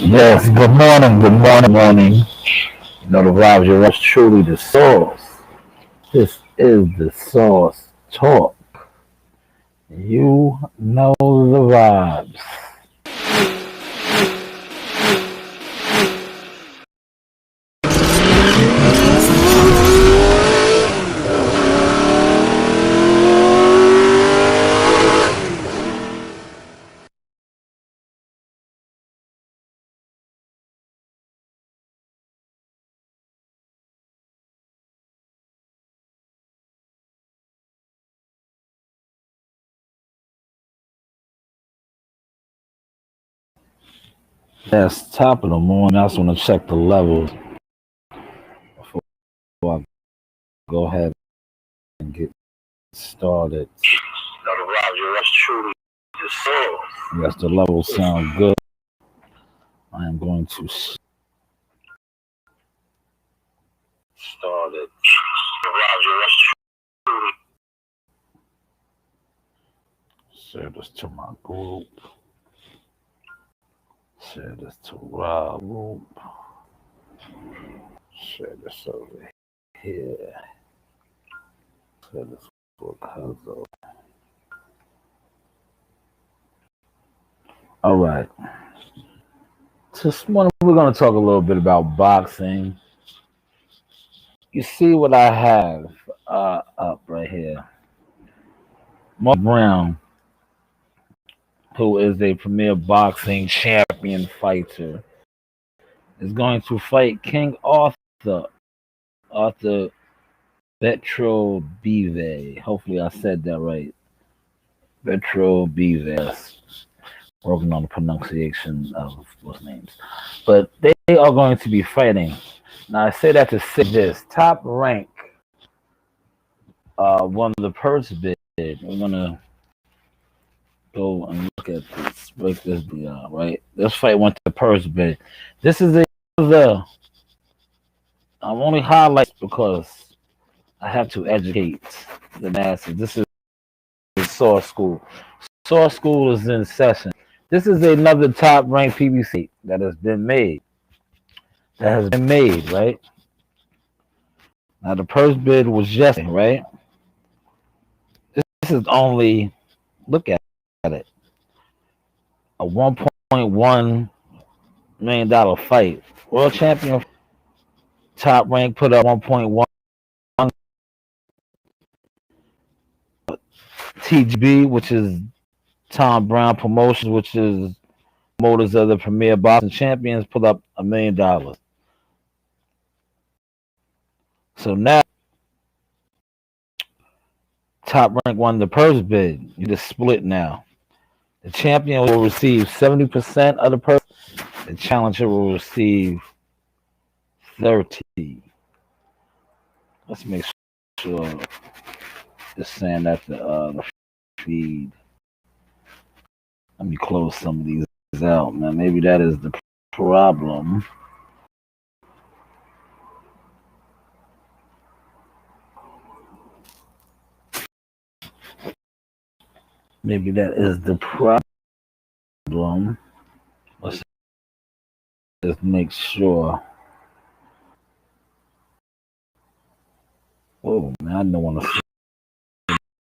Yes, good morning. You know the vibes, you're truly the source. This is the source talk. You know the vibes. Yes, top of the morning. I just want to check the levels before I go ahead and get started. You know the vibes, you're truly the source. Yes, the levels sound good. I am going to start it. Share this to my group. Share this to Rob group. Share this over here. Share this for Cuzzo. All right. This morning we're going to talk a little bit about boxing. You see what I have up right here. Mark Brown, who is a premier boxing champion fighter, is going to fight King Arthur Betro Bive. Hopefully I said that right. Betro Bive. Working on the pronunciation of those names. But they are going to be fighting. Now I say that to say this. Top rank won the purse bid. We're gonna go and look at this, break this down, right? This fight went to purse bid. This is the I'm only highlights because I have to educate the masses. This is Source School. Source School is in session. This is another top ranked PBC that has been made. Right? Now the purse bid was yesterday, right? This is only, look at it, a $1.1 million fight. World champion top rank put up 1.1. TGB, which is Tom Brown Promotions, which is promoters of the premier boxing champions, put up $1 million. So now top rank won the purse bid. You just split now. The champion will receive 70% of the purse. The challenger will receive 30. Let's make sure it's saying that the feed. Let me close some of these out, man. Maybe that is the problem. Maybe that is the problem. Let's just make sure. Oh, man, I don't want to see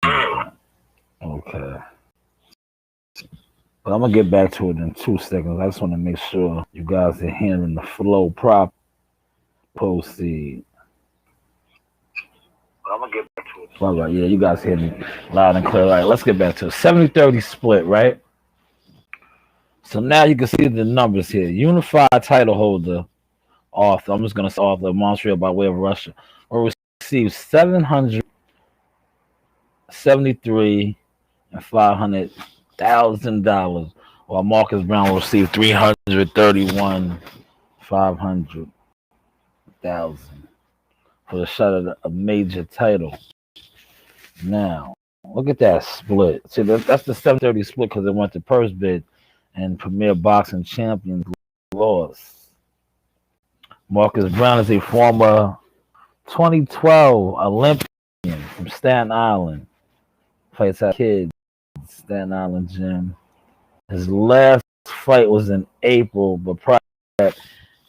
that. Okay. But I'm going to get back to it in 2 seconds. I just want to make sure you guys are hearing the flow proper. Proceed. I'm going to get back to it. All right, yeah, you guys hear me loud and clear. All right, let's get back to it. 70-30 split, right? So now you can see the numbers here. Unified title holder, Arthur. I'm just going to say Arthur Montreal by way of Russia. Will receive $773,500 while Marcus Brown will receive $331,500 for the shot at a major title. Now, look at that split. See, that's the 730 split because it went to purse bid and Premier Boxing Champions lost. Marcus Brown is a former 2012 Olympian from Staten Island. Fights at kids, Staten Island gym. His last fight was in April, but prior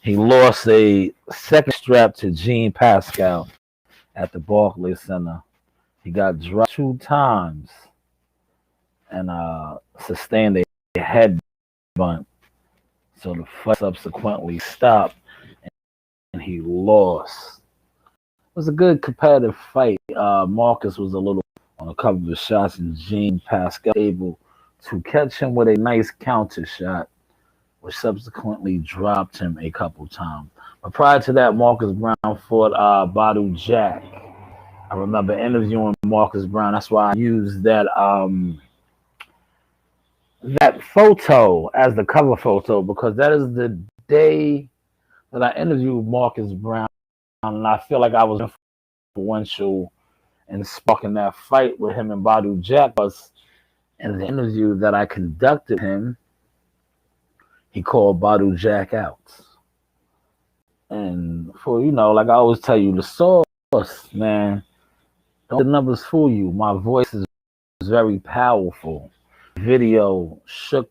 he lost a second strap to Gene Pascal at the Barclays Center. He got dropped 2 times and sustained a head bunt. So the fight subsequently stopped and he lost. It was a good competitive fight. Marcus was a little on a couple of shots, and Gene Pascal able to catch him with a nice counter shot, which subsequently dropped him a couple times. But prior to that, Marcus Brown fought Badu Jack. I remember interviewing Marcus Brown. That's why I used that that photo as the cover photo, because that is the day that I interviewed Marcus Brown, and I feel like I was influential in sparking that fight with him and Badu Jack. Was in the interview that I conducted him, he called Badu Jack out. And for, like I always tell you, the source, man, don't let the numbers fool you. My voice is very powerful. Video shook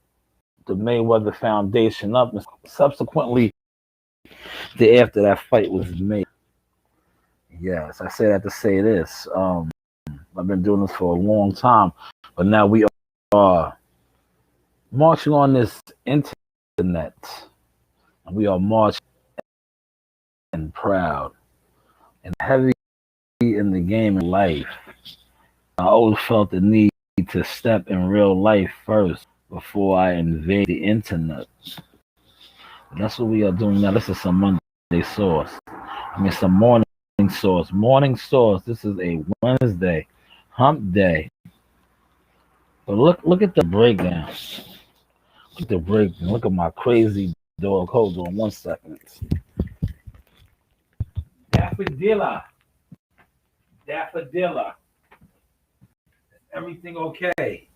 the Mayweather Foundation up, and subsequently, after that fight was made. Yes, I say that to say this. I've been doing this for a long time, but now we are marching on this internet, and we are marching and proud and heavy in the game of life. I always felt the need to step in real life first before I invade the internet. That's what we are doing now. This is some Monday sauce. Some morning sauce. Morning sauce. This is a Wednesday, hump day. But look at the breakdown. Look at the breakdown. Look at my crazy dog. Hold on 1 second. Daffodilla. Everything okay?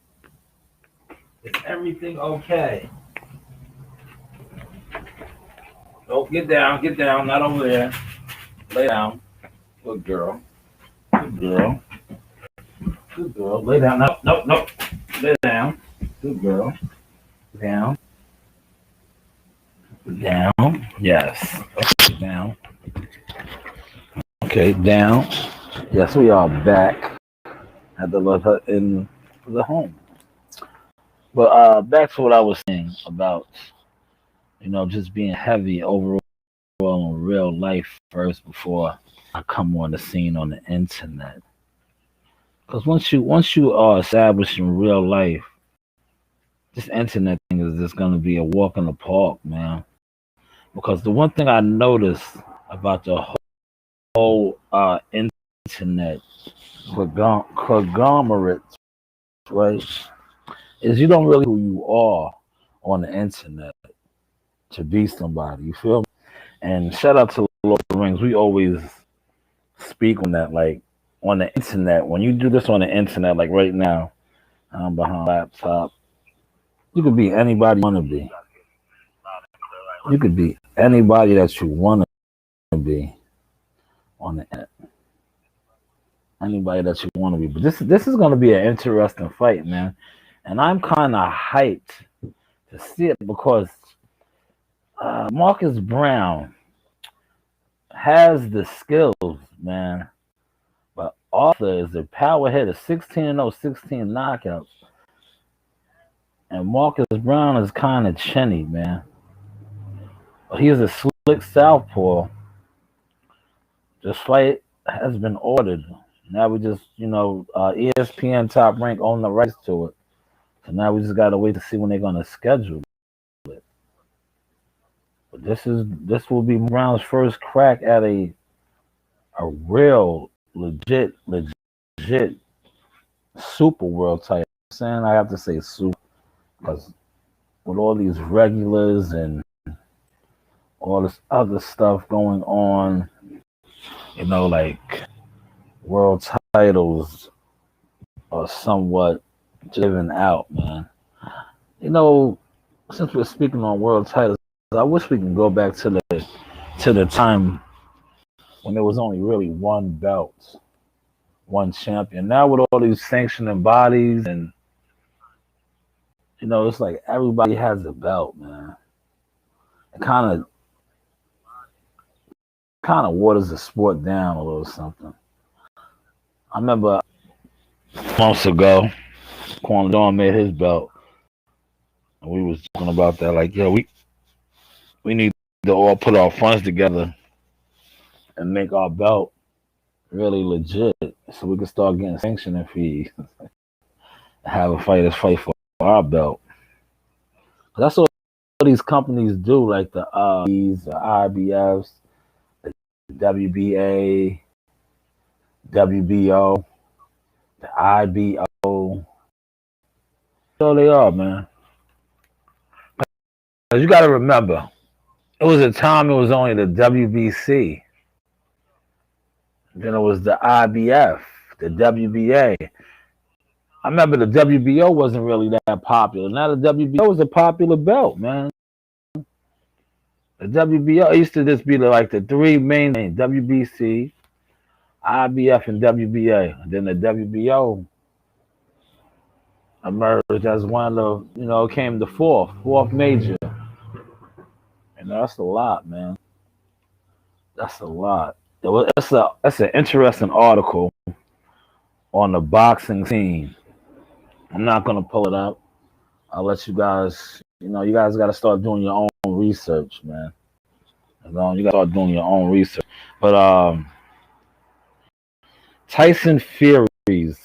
Is everything okay? Oh, get down, not over there. Lay down. Good girl. Lay down. No. Lay down. Good girl. Down. Yes. Okay, down. Okay, down. Yes, we are back. Had to let her in the home. But back to what I was saying about, just being heavy overall in real life first before I come on the scene on the internet. Because once you are established in real life, this internet thing is just gonna be a walk in the park, man. Because the one thing I noticed about the whole internet conglomerate, right, is you don't really know who you are on the internet to be somebody. You feel me? And shout out to Lord of the Rings. We always speak on that, like on the internet. When you do this on the internet, like right now, I'm behind a laptop. You could be anybody you want to be. You could be anybody that you want to be on the internet. Anybody that you want to be. But this is going to be an interesting fight, man. And I'm kind of hyped to see it because Marcus Brown has the skills, man. But Arthur is a power hitter, 16-0, 16 knockouts. And Marcus Brown is kind of chinny, man. He's a slick southpaw. The fight has been ordered. Now we just, ESPN Top Rank own the rights to it. So now we just got to wait to see when they're going to schedule it. But this will be Brown's first crack at a real, legit super world title. I'm saying I have to say super because with all these regulars and all this other stuff going on, like world titles are somewhat given out, man. Since we're speaking on world titles, I wish we can go back to the time when there was only really one belt, one champion. Now with all these sanctioning bodies and it's like everybody has a belt, man. It kind of kind of waters the sport down a little something. I remember months ago, Quan Dawn made his belt, and we was talking about that. Like, yeah, we need to all put our funds together and make our belt really legit, so we can start getting sanctioning fees. Have a fighters fight for our belt. That's what these companies do, like the IBFs, the WBA, WBO, the IBO. So they are, man. Because you got to remember, it was a time it was only the WBC. Then it was the IBF, the WBA. I remember the WBO wasn't really that popular. Now the WBO is a popular belt, man. The WBO used to just be like the three main names: WBC, IBF, and WBA. And then the WBO emerged as one of the, came the fourth major. And that's a lot, man. That's a lot. That's an interesting article on the boxing scene. I'm not gonna pull it up. I'll let you guys. You guys got to start doing your own research, man. You got to start doing your own research. But Tyson Fury's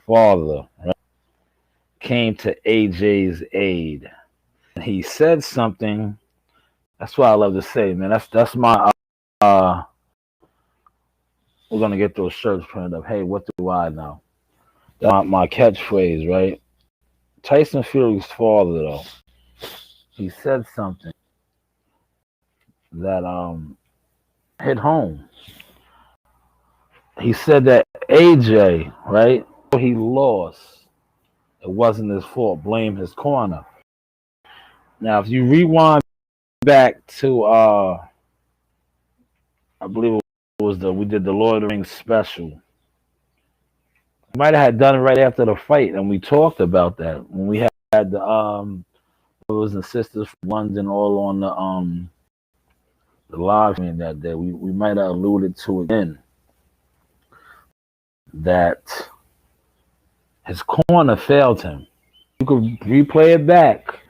father, right, came to AJ's aid. And he said something. That's what I love to say, man. That's my. We're gonna get those shirts printed up. Hey, what do I know? That's my catchphrase, right? Tyson Fury's father, though, he said something that hit home. He said that AJ, right, he lost. It wasn't his fault. Blame his corner. Now, if you rewind back to, I believe it was we did the Lord of the Rings special. We might have had done it right after the fight, and we talked about that when we had the brothers and sisters from London all on the live stream that day. We might have alluded to it then, that his corner failed him. You could replay it back.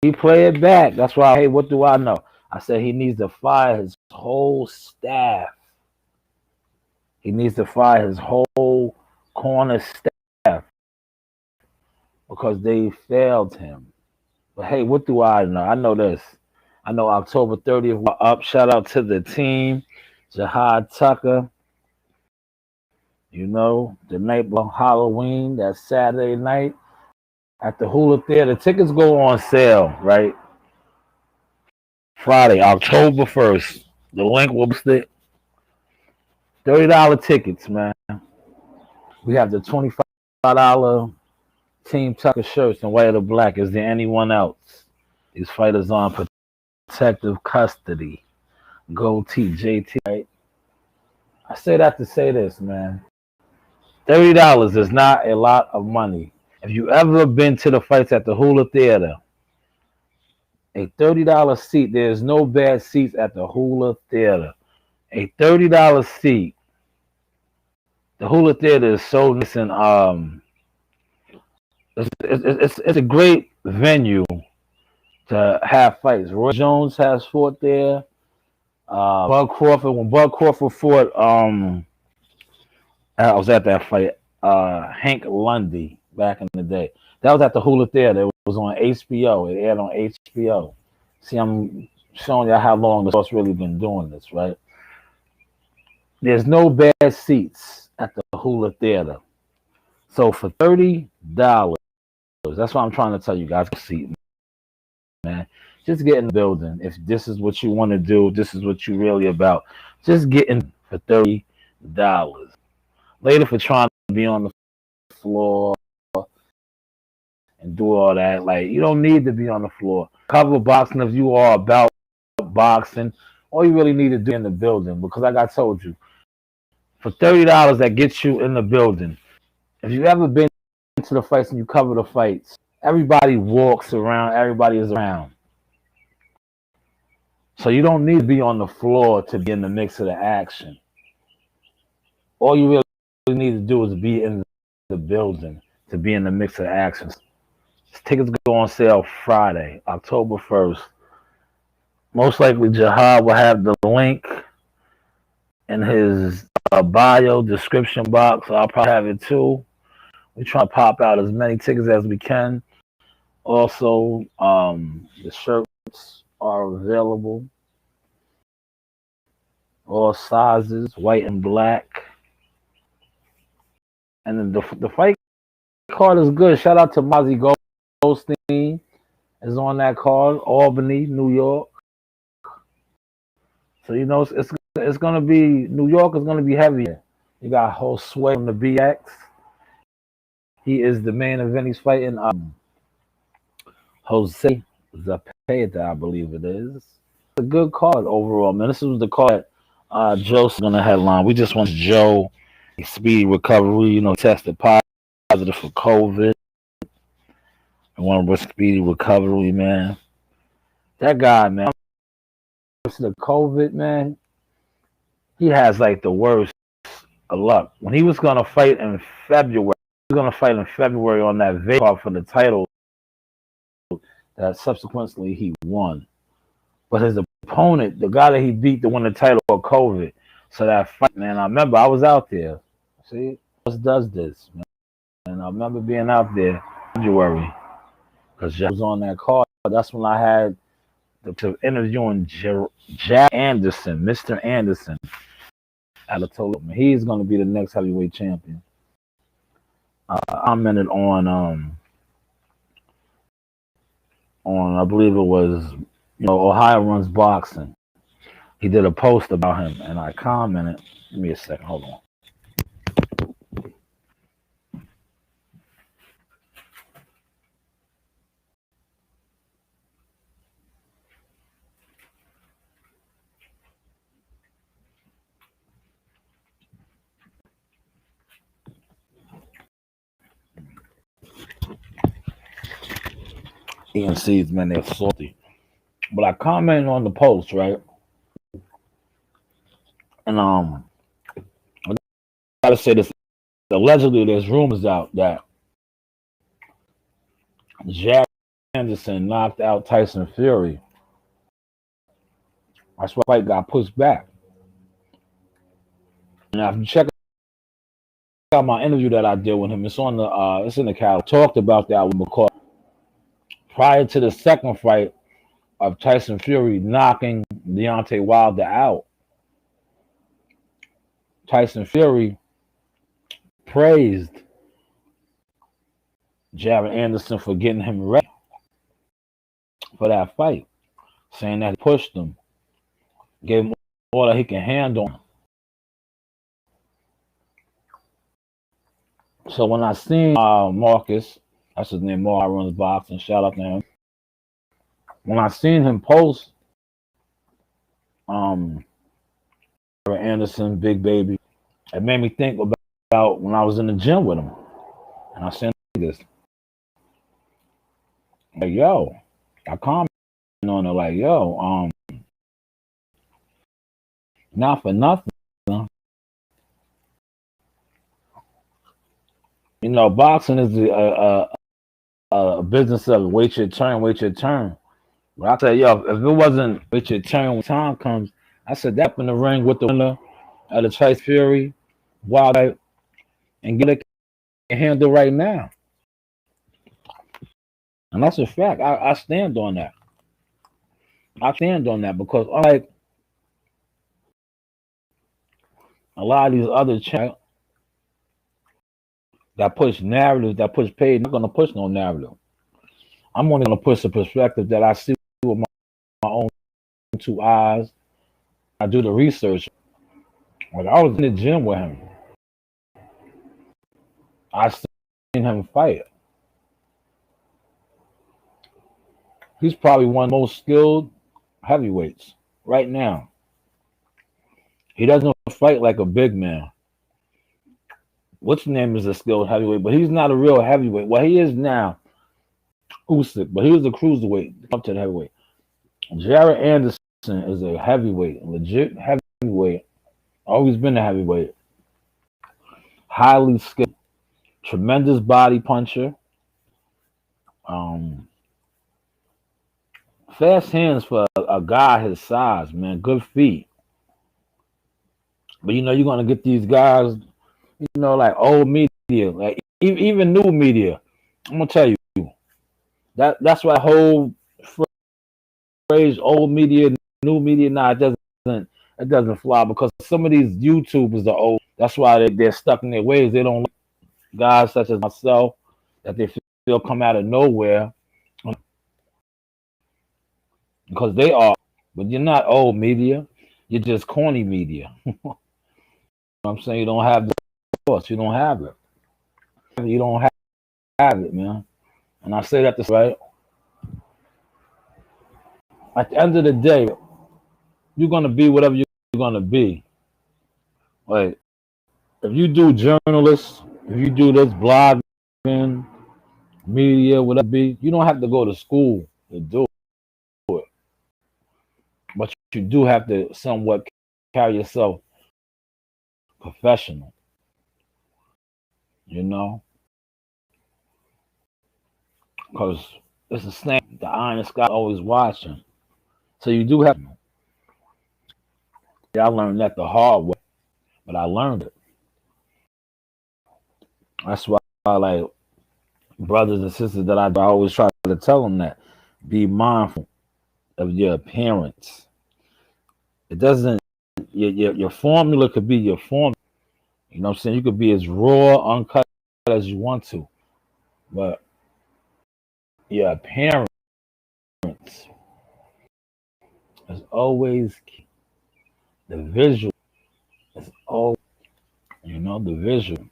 Replay it back. That's why, hey, what do I know? I said he needs to fire his whole staff. He needs to fire his whole corner staff because they failed him. But hey, what do I know? I know this. I know October 30th, we're up. Shout out to the team. Jihad Tucker. The night before Halloween, that Saturday night at the Hula Theater. Tickets go on sale, right? Friday, October 1st. The link will be $30 tickets, man. We have the $25 Team Tucker shirts in white or black. Is there anyone else? These fighters on protective custody. Gold T, JT, right? I say that to say this, man. $30 is not a lot of money. If you ever been to the fights at the Hula Theater, a $30 seat, there's no bad seats at the Hula Theater. A $30 seat. The Hula Theater is so nice, and it's a great venue to have fights. Roy Jones has fought there. Bud Crawford, when Bud Crawford fought, I was at that fight. Hank Lundy back in the day. That was at the Hula Theater. It was on HBO. It aired on HBO. See, I'm showing you how long the sport's really been doing this, right? There's no bad seats at the Hula Theater. So for $30, that's what I'm trying to tell you guys. Seat, man. Just get in the building. If this is what you want to do, this is what you're really about. Just get in for $30. Later for trying to be on the floor and do all that. Like, you don't need to be on the floor. Cover boxing if you are about boxing. All you really need to do in the building, because like I told you, for $30 that gets you in the building. If you've ever been to the fights and you cover the fights, everybody walks around, everybody is around. So you don't need to be on the floor to be in the mix of the action. All you really need to do is be in the building to be in the mix of the action. Tickets go on sale Friday, October 1st. Most likely Jihad will have the link in his bio description box. I'll probably have it too. We try to pop out as many tickets as we can. Also, the shirts are available. All sizes, white and black. And then the fight card is good. Shout out to Mozzie Goldstein is on that card. Albany, New York. So you know it's gonna be New York is gonna be heavier. You got Josue on the BX. He is the main event. He's fighting Jose Zapata, I believe it is. It's a good card overall, man. This was the card Joe's gonna headline. We just want Joe a speedy recovery. You know, tested positive for COVID. I want a speedy recovery, man. That guy, man. The COVID, man. He has like the worst of luck. When he was gonna fight in February, on that Vegas card for the title that subsequently he won. But his opponent, the guy that he beat to win the title, of COVID. So that fight, man, I remember I was out there. See, what does this, man? And I remember being out there in February because I was on that card. That's when I had the interviewing Jack Anderson, Mr. Anderson. I told him he's going to be the next heavyweight champion. I commented on I believe it was, Ohio Runs Boxing. He did a post about him, and I commented. Give me a second. Hold on. EMCs, man, they're salty. But I commented on the post, right? And I gotta say this. Allegedly, there's rumors out that Jack Anderson knocked out Tyson Fury. That's why the fight got pushed back. Now, if you check out my interview that I did with him, it's on it's in the catalog. Talked about that because prior to the second fight of Tyson Fury knocking Deontay Wilder out, Tyson Fury praised Jared Anderson for getting him ready for that fight, saying that he pushed him, gave him all that he can handle. So when I seen Marcus, that's his name, Mark runs boxing, shout out to him. When I seen him post Anderson, Big Baby, it made me think about when I was in the gym with him. And I said this. Like, yo, I commented on it like, yo, not for nothing. Boxing is a business of wait your turn. But I said, yo, if it wasn't wait your turn when time comes, I said that in the ring with the winner of the Tyson Fury, Wilder, and get a handle right now. And that's a fact. I stand on that. Because like a lot of these other channels that push narratives, that push paid, not gonna push no narrative. I'm only gonna push the perspective that I see with my own two eyes. I do the research. Like I was in the gym with him. I seen him fight. He's probably one of the most skilled heavyweights right now. He doesn't fight like a big man. What's his name is a skilled heavyweight, but he's not a real heavyweight. Well, he is now, Usyk, but he was a cruiserweight up to the heavyweight. Jared Anderson is a heavyweight, legit heavyweight. Always been a heavyweight. Highly skilled, tremendous body puncher. Um, Fast hands for a guy his size, man. Good feet. But you're gonna get these guys, like old media, like even new media. I'm gonna tell you that's why whole phrase old media, new media. Nah, it doesn't fly because some of these YouTubers are old. That's why they're stuck in their ways. They don't like guys such as myself that they feel come out of nowhere because they are. But you're not old media. You're just corny media. I'm saying you don't have the force. You don't have it. You don't have it, man. And I say that this right. At the end of the day, you're gonna be whatever you're gonna be. Like if you do journalists, if you do this blogging, media, whatever, you don't have to go to school to do it. But you do have to somewhat carry yourself professional, because it's a snake. The honest guy always watching. So you do have. Yeah, I learned that the hard way, but I learned it. That's why, like brothers and sisters, that I always try to tell them that be mindful of your appearance. It doesn't. Your formula could be your formula. You know what I'm saying? You could be as raw, uncut as you want to, but your appearance is always key. The visual is always, the visual,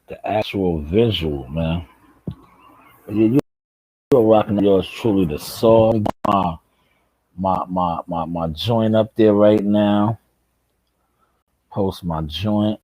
the actual visual, man. You're rocking yours truly, the soul. My joint up there right now. Post my joint.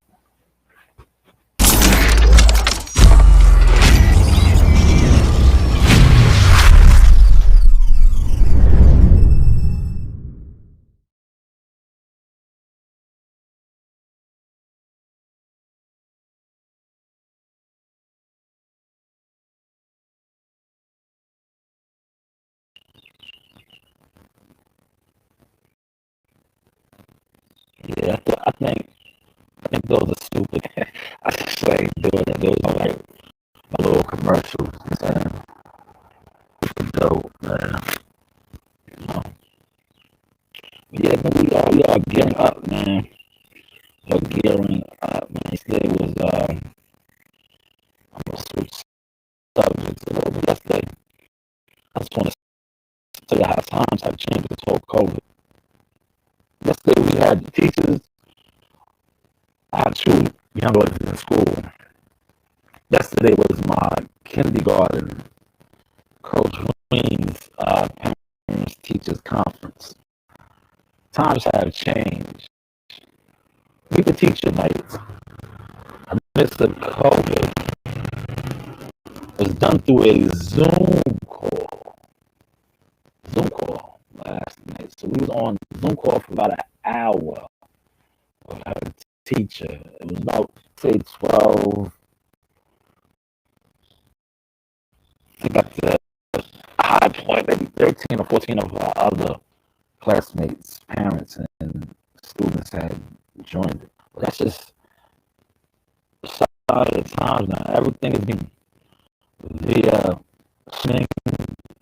Yeah, I think those are stupid. I just like doing it. Those are like my little commercials. Man. Dope, man. You know? Yeah, but we are gearing up, man. We're gearing up, man. Yesterday was I'm gonna switch subjects a little bit. Yesterday, I just want to tell you how times have changed with this whole COVID. Yesterday we had teachers. I have two young boys in school. Yesterday was my kindergarten Coach Wing's parents teachers conference. Times have changed. We could teach your nights. Amidst of COVID, it was done through a Zoom call. Last night. So we was on Zoom call for about an hour with her teacher. It was about say 12. I got the high point, maybe 13 or 14 of our other classmates, parents, and students had joined it. But that's just a sign of the times now. Everything is being via streaming,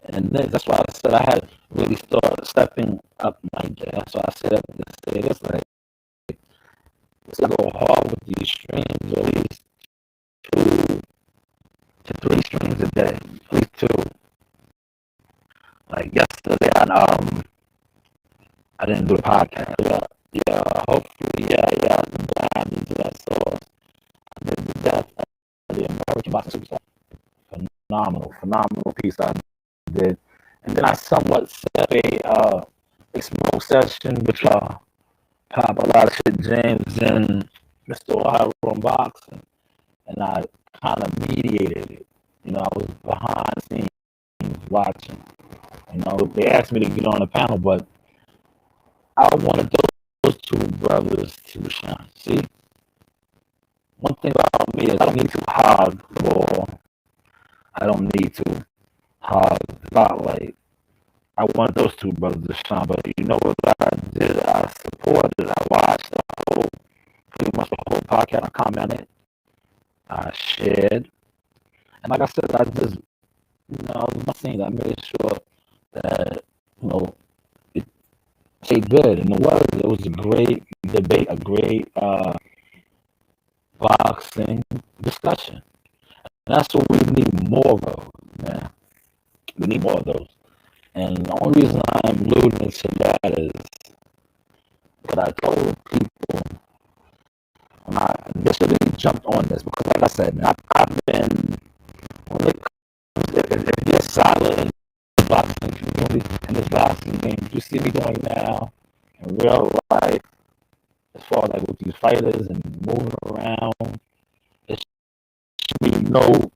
and that's why I said I had really started stepping up my game. That's why I said to say this, like, let's go hard with these streams, at least 2 to 3 streams a day, at least 2. Like yesterday, I didn't do the podcast. Yeah, hopefully, yeah, I'm glad into that source. I did the death of the American Boxing Superstar. Phenomenal piece I did. And then I somewhat set a smoke session with Pop a lot of shit, James and Mr. Ohio from boxing. And I kind of mediated it. I was behind the scenes watching. They asked me to get on the panel, but I wanted those two brothers to shine. See, one thing about me is I don't need to hog the ball. I don't need to hog the spotlight. I want those two brothers to shine, but you know what I did? I supported, I watched pretty much the whole podcast. I commented, I shared, and like I said, I just, it was my scene. I made sure that, it stayed good, and it was a great debate, a great boxing discussion. And that's what we need more of, man. We need more of those. And the only reason I'm alluding to that is that I told people when I initially jumped on this, because like I said, man, I've been, when it comes, if you're solid in the boxing community, in this boxing game, you see me doing now in real life, as far as like with these fighters and moving around, it should be no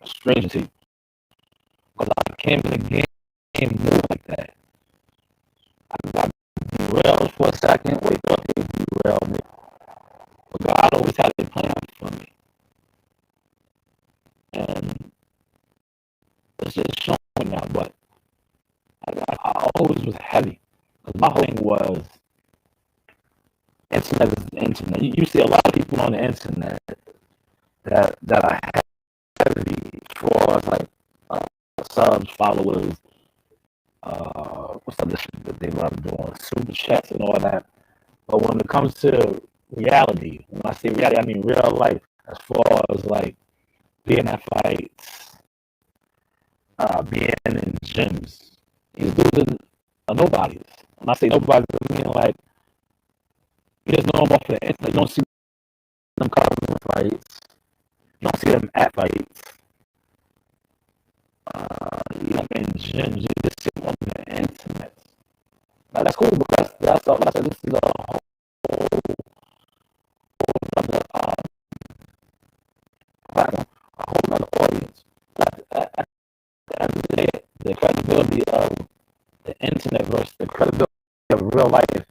stranger to you. Because I came in the game more like that. I got derailed for a second, wait, thought they derailed me. But God always had a plan for me. And it's just showing now, but I always was heavy. Because my whole thing was internet is the internet. You see a lot of people on the internet that are heavy for us, like subs, followers, what's other shit that they love doing, super chats and all that. But when it comes to reality, when I say reality, I mean real life, as far as like being at fights, being in gyms. These dudes are nobodies. When I say nobodies, I mean like you just know them off the internet. You don't see them covering fights. You don't see them at fights. In gyms, you just see them on the internet. Now that's cool, but that's all. Like I said, this is a whole other platform, a whole other audience. At the end of the day, the credibility of the internet versus the credibility of real life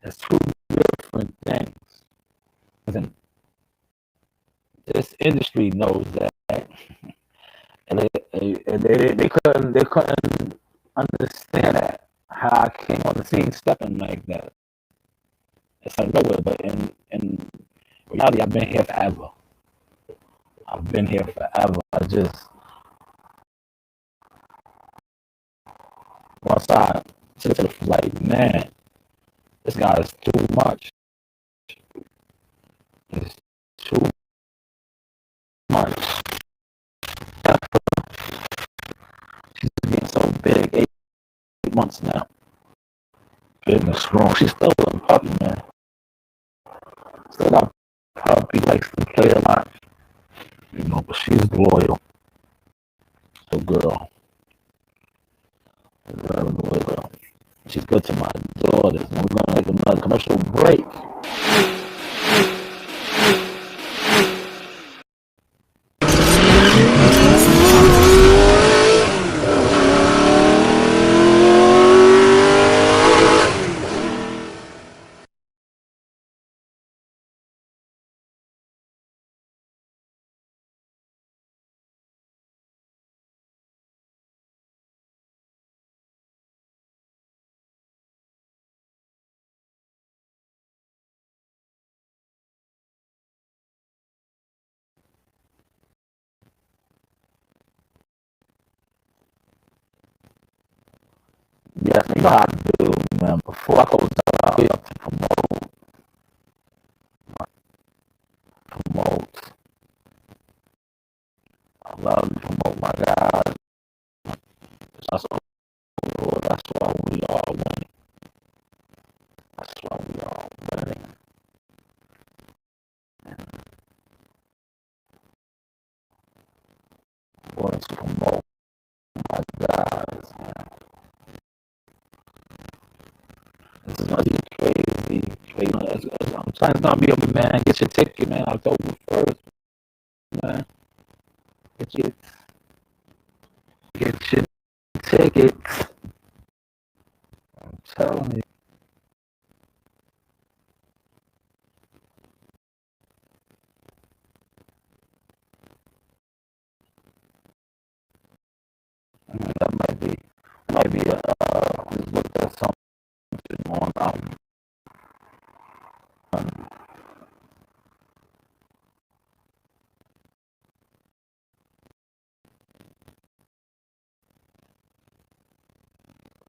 is two different things. And this industry knows that, and they couldn't understand that how I came on the scene stepping like that. It's out of nowhere, but in reality, I've been here forever. I've been here forever. I just once I took it to the like, man, this guy is too much. It's too much. She's getting so big, 8 months now. Big and strong. She's still a puppy, man. Still got puppy, likes to play a lot. But she's loyal. So girl. Very loyal. She's good to my daughters. And we're gonna make another commercial break. Yes, you know how I do, man. Before I close out, I have to promote. I love to promote my guys. That's, that's why we are winning. That's why we are winning. I'm going to promote my guys, man. This is gonna be crazy. I'm trying to not be a man. Get your ticket, man. October 1st, man. Get your get your tickets. I'm telling telling you. That might be just looked at something on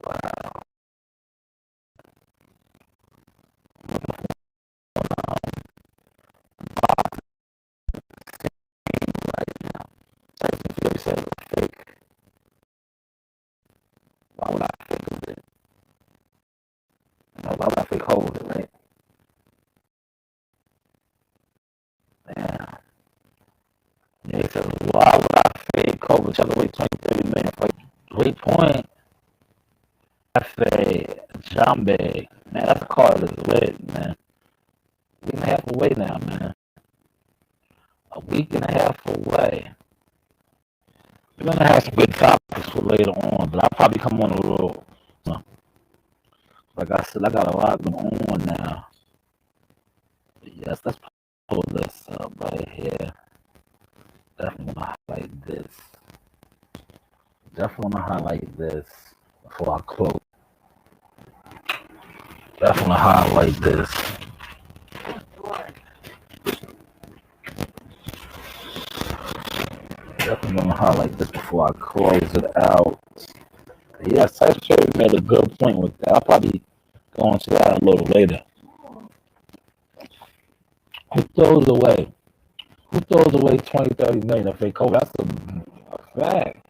wow. Right now. Tyson Fury said it was fake. Why would I think of it? Why would I fake hold it, right? Yeah. Yeah, he said, why would I fake hold each other wait 20, 30 minutes? Like, great point. F.A. Jambe. Man, that's a card that's lit, man. Week and a half away now, man. A week and a half away. We're gonna have some good topics for later on, but I'll probably come on a little. Like I said, I got a lot going on now. But yes, let's pull this up right here. Definitely wanna highlight this. Definitely wanna highlight this before I close. Definitely wanna highlight this. Definitely wanna highlight this before I close it out. Yes, Tyson Fury made a good point with that. I'll probably go into that a little later. Who throws away? Who throws away 20, 30 million if they coach? That's a fact.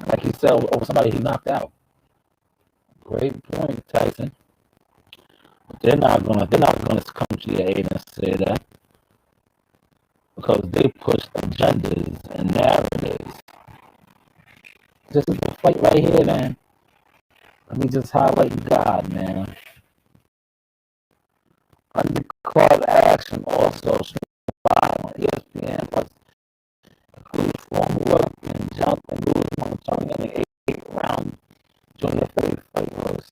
Like he said over somebody he knocked out. Great point, Tyson. But they're not gonna come to your aid and say that because they push agendas and narratives. This is the fight right here, man. Let me just highlight God, man. Undercard action also on ESPN plus includes form work and jump and lose on turning in the 8th round junior fight was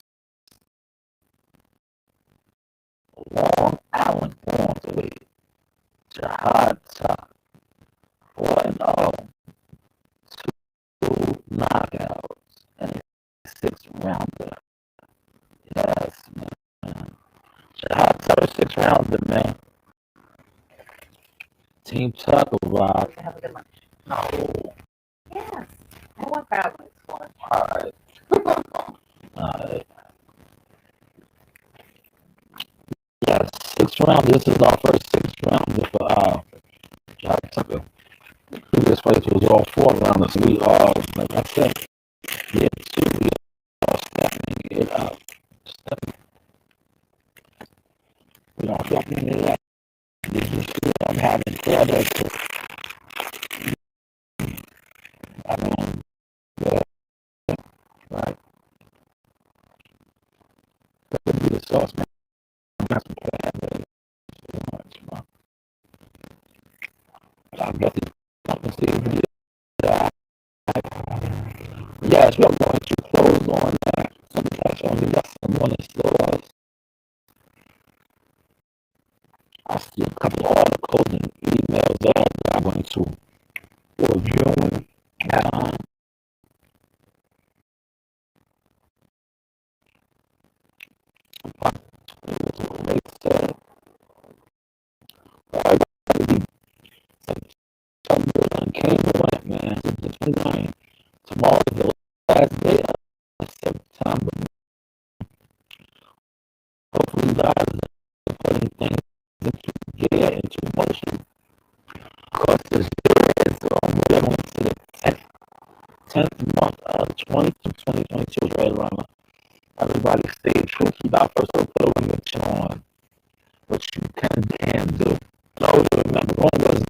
Long Island born to wait. Jihad Top 4-0, 2 knockouts, and a 6-rounder. Yes, man. Jihad Top 6-rounder, man. Team Taco Rock. Have a good lunch. No. Yes. I want crab legs for it. Alright. Alright. Yeah, 6th round. This is our first 6th round for Jihad Tucker. Previous fight was all 4 rounders. We are, like I said, yeah, 2. We are stepping it up. We are stepping it up. Did you see I'm having products? I don't know. Right. That would be the sauce, man. That's what I have so much, man. I guess it's not to see that. Yes, we're going to close on that. Some cash only got someone in stores. I see a couple of articles and emails that I'm going to review. Um, September came and went, man. September 29. Tomorrow is the last day of September. Hopefully, you guys are putting things into gear, into motion. Because this year is we're going to the 10th month of 2022 is right around. Everybody stay true. Keep our personal put a limit on what you can do. Always remember, one was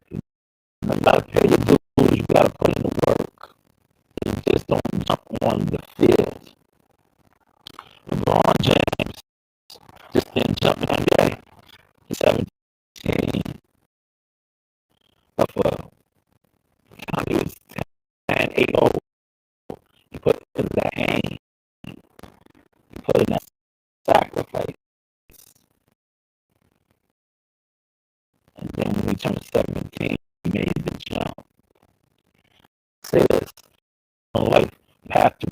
you gotta pay your dues, you gotta put in the work. You just don't jump on the field. LeBron James just didn't jump in that day. He's 17. But for he was 10, 8 old. He put in that game. And then when he turned 17, he made the jump. Say this, in life, you have to